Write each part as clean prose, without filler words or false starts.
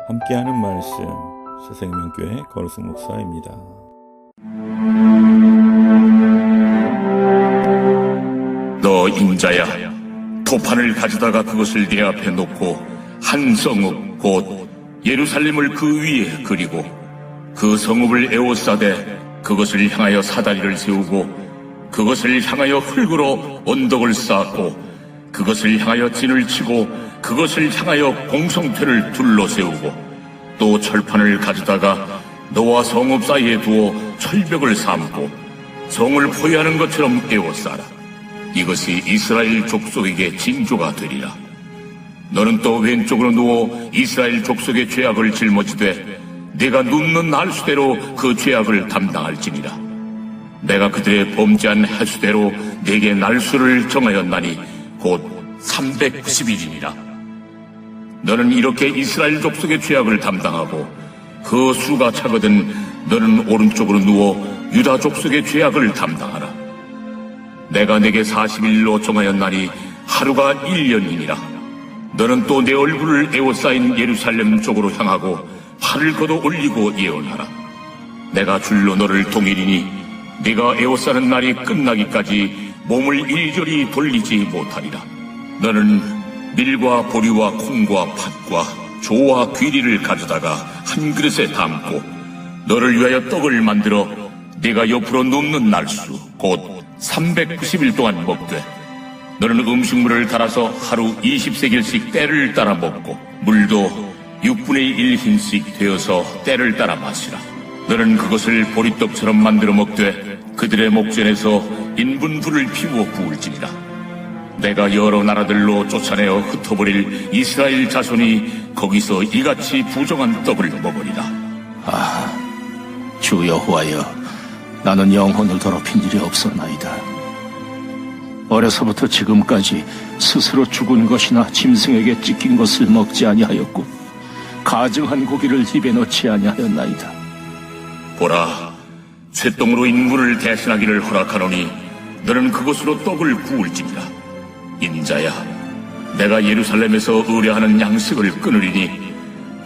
함께하는 말씀 새생명교회 거룩성 목사입니다. 너 인자야, 도판을 가져다가 그것을 내 앞에 놓고 한 성읍 곧 예루살렘을 그 위에 그리고 그 성읍을 에워싸되 그것을 향하여 사다리를 세우고 그것을 향하여 흙으로 언덕을 쌓고 그것을 향하여 진을 치고 그것을 향하여 공성틀을 둘러 세우고 또 철판을 가져다가 너와 성읍 사이에 두어 철벽을 삼고 성을 포위하는 것처럼 에워싸라. 이것이 이스라엘 족속에게 징조가 되리라. 너는 또 왼쪽으로 누워 이스라엘 족속의 죄악을 짊어지되 내가 눕는 날수대로 그 죄악을 담당할지니라. 내가 그들의 범죄한 해수대로 내게 날수를 정하였나니 곧 390일이니라. 너는 이렇게 이스라엘 족속의 죄악을 담당하고 그 수가 차거든 너는 오른쪽으로 누워 유다 족속의 죄악을 담당하라. 내가 내게 40일로 정하였나니 하루가 1년이니라. 너는 또 내 얼굴을 에워싸인 예루살렘 쪽으로 향하고 팔을 걷어 올리고 예언하라. 내가 줄로 너를 동일이니 네가 에워싸는 날이 끝나기까지 몸을 이리저리 돌리지 못하리라. 너는 밀과 보리와 콩과 팥과 조와 귀리를 가져다가 한 그릇에 담고 너를 위하여 떡을 만들어 네가 옆으로 눕는 날수 곧 390일 동안 먹되 너는 음식물을 달아서 하루 20세겔씩 때를 따라 먹고 물도 6분의 1흰씩 되어서 때를 따라 마시라. 너는 그것을 보리떡처럼 만들어 먹되 그들의 목전에서 인분불을 피워 구울지니라. 내가 여러 나라들로 쫓아내어 흩어버릴 이스라엘 자손이 거기서 이같이 부정한 떡을 먹으리라. 주 여호와여, 나는 영혼을 더럽힌 일이 없었나이다. 어려서부터 지금까지 스스로 죽은 것이나 짐승에게 찢긴 것을 먹지 아니하였고 가증한 고기를 입에 넣지 아니하였나이다. 보라, 쇠똥으로 인물을 대신하기를 허락하노니 너는 그것으로 떡을 구울지니라. 인자야, 내가 예루살렘에서 의뢰하는 양식을 끊으리니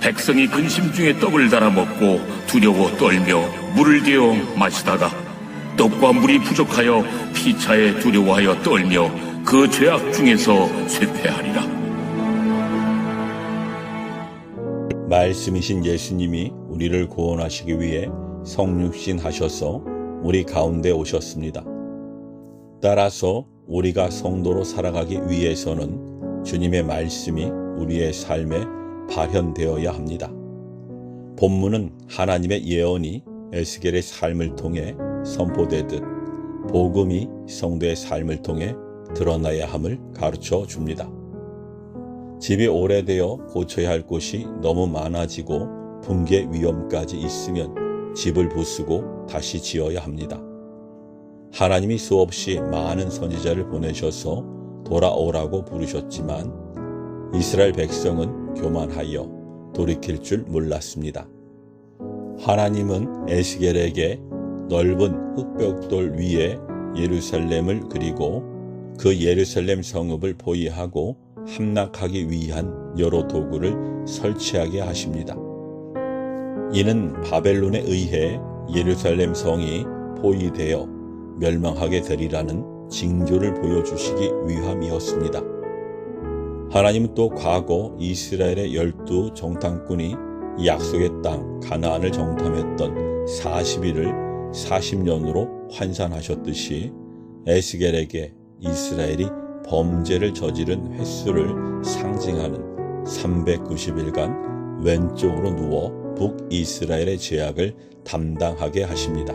백성이 근심 중에 떡을 달아 먹고 두려워 떨며 물을 데워 마시다가 떡과 물이 부족하여 피차에 두려워하여 떨며 그 죄악 중에서 쇠퇴하리라. 말씀이신 예수님이 우리를 구원하시기 위해 성육신 하셔서 우리 가운데 오셨습니다. 따라서 우리가 성도로 살아가기 위해서는 주님의 말씀이 우리의 삶에 발현되어야 합니다. 본문은 하나님의 예언이 에스겔의 삶을 통해 선포되듯 복음이 성도의 삶을 통해 드러나야 함을 가르쳐 줍니다. 집이 오래되어 고쳐야 할 곳이 너무 많아지고 붕괴 위험까지 있으면 집을 부수고 다시 지어야 합니다. 하나님이 수없이 많은 선지자를 보내셔서 돌아오라고 부르셨지만 이스라엘 백성은 교만하여 돌이킬 줄 몰랐습니다. 하나님은 에스겔에게 넓은 흙벽돌 위에 예루살렘을 그리고 그 예루살렘 성읍을 포위하고 함락하기 위한 여러 도구를 설치하게 하십니다. 이는 바벨론에 의해 예루살렘 성이 포위되어 멸망하게 되리라는 징조를 보여주시기 위함이었습니다. 하나님은 또 과거 이스라엘의 12 정탐꾼이 약속의 땅 가나안을 정탐했던 40일을 40년으로 환산하셨듯이 에스겔에게 이스라엘이 범죄를 저지른 횟수를 상징하는 390일간 왼쪽으로 누워 북이스라엘의 죄악을 담당하게 하십니다.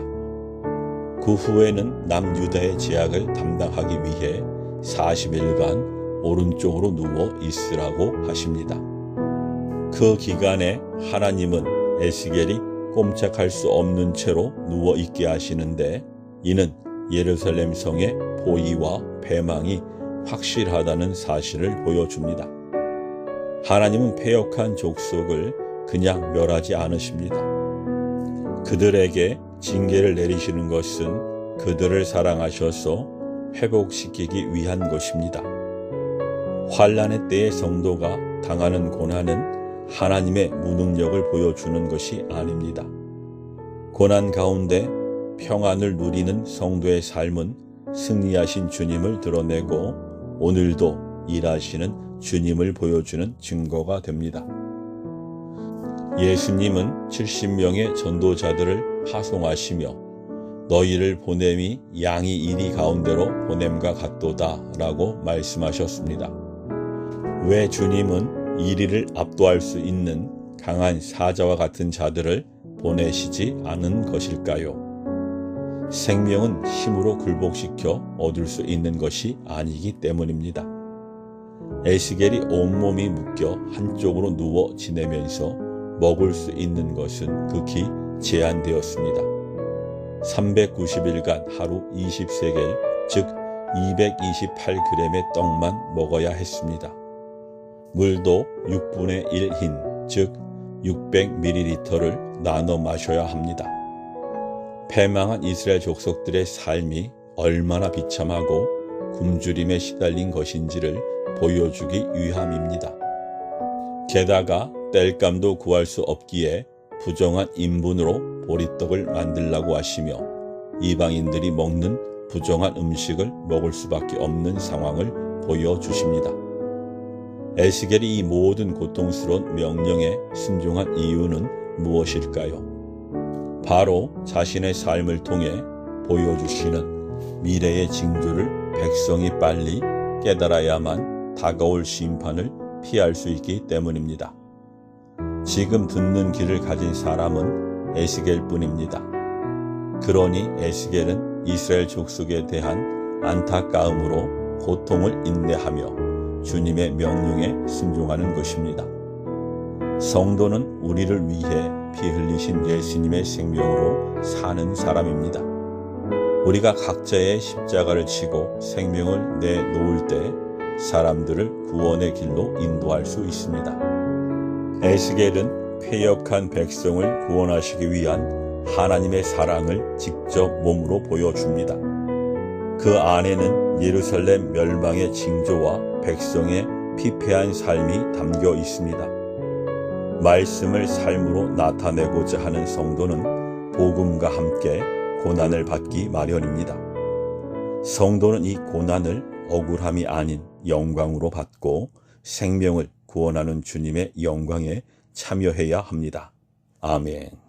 그 후에는 남유다의 죄악을 담당하기 위해 40일간 오른쪽으로 누워 있으라고 하십니다. 그 기간에 하나님은 에스겔이 꼼짝할 수 없는 채로 누워 있게 하시는데 이는 예루살렘 성의 포위와 패망이 확실하다는 사실을 보여줍니다. 하나님은 패역한 족속을 그냥 멸하지 않으십니다. 그들에게 징계를 내리시는 것은 그들을 사랑하셔서 회복시키기 위한 것입니다. 환난의 때의 성도가 당하는 고난은 하나님의 무능력을 보여주는 것이 아닙니다. 고난 가운데 평안을 누리는 성도의 삶은 승리하신 주님을 드러내고 오늘도 일하시는 주님을 보여주는 증거가 됩니다. 예수님은 70명의 전도자들을 파송하시며 너희를 보냄이 양이 이리 가운데로 보냄과 같도다 라고 말씀하셨습니다. 왜 주님은 이리를 압도할 수 있는 강한 사자와 같은 자들을 보내시지 않은 것일까요? 생명은 힘으로 굴복시켜 얻을 수 있는 것이 아니기 때문입니다. 에스겔이 온몸이 묶여 한쪽으로 누워 지내면서 먹을 수 있는 것은 극히 제한되었습니다. 390일간 하루 20세겔, 즉 228g의 떡만 먹어야 했습니다. 물도 6분의 1흰, 즉 600ml를 나눠 마셔야 합니다. 패망한 이스라엘 족속들의 삶이 얼마나 비참하고 굶주림에 시달린 것인지를 보여주기 위함입니다. 게다가 땔감도 구할 수 없기에 부정한 인분으로 보리떡을 만들라고 하시며 이방인들이 먹는 부정한 음식을 먹을 수밖에 없는 상황을 보여주십니다. 에스겔이 이 모든 고통스러운 명령에 순종한 이유는 무엇일까요? 바로 자신의 삶을 통해 보여주시는 미래의 징조를 백성이 빨리 깨달아야만 다가올 심판을 피할 수 있기 때문입니다. 지금 듣는 귀를 가진 사람은 에스겔뿐입니다. 그러니 에스겔은 이스라엘 족속에 대한 안타까움으로 고통을 인내하며 주님의 명령에 순종하는 것입니다. 성도는 우리를 위해 피 흘리신 예수님의 생명으로 사는 사람입니다. 우리가 각자의 십자가를 지고 생명을 내놓을 때 사람들을 구원의 길로 인도할 수 있습니다. 에스겔은 패역한 백성을 구원하시기 위한 하나님의 사랑을 직접 몸으로 보여줍니다. 그 안에는 예루살렘 멸망의 징조와 백성의 피폐한 삶이 담겨 있습니다. 말씀을 삶으로 나타내고자 하는 성도는 복음과 함께 고난을 받기 마련입니다. 성도는 이 고난을 억울함이 아닌 영광으로 받고 생명을 구원하는 주님의 영광에 참여해야 합니다. 아멘.